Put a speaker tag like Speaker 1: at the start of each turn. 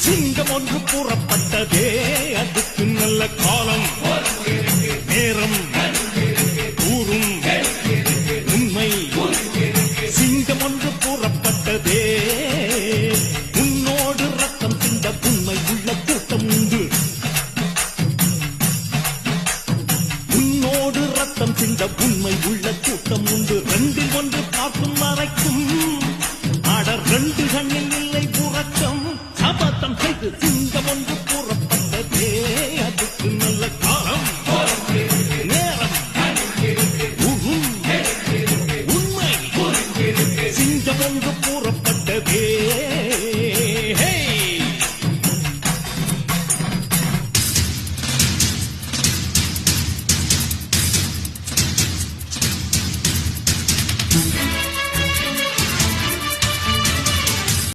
Speaker 1: சிங்கம் ஒன்று கூறப்பட்டதே அதுக்கு நல்ல காலம் நேரம் கூறும் உண்மை சிங்கம் ஒன்று கூறப்பட்டதே உன்னோடு ரத்தம் சிந்த உண்மை உள்ள கூட்டம் உண்டு உன்னோடு ரத்தம் சிந்த உண்மை உள்ள கூட்டம் உண்டு ரெண்டில் ஒன்று பார்க்கும் வரைக்கும் ஆட ரெண்டு கண்ணில் இல்லை உறக்கம் சபதம் செய்து சிங்கம் ஒன்று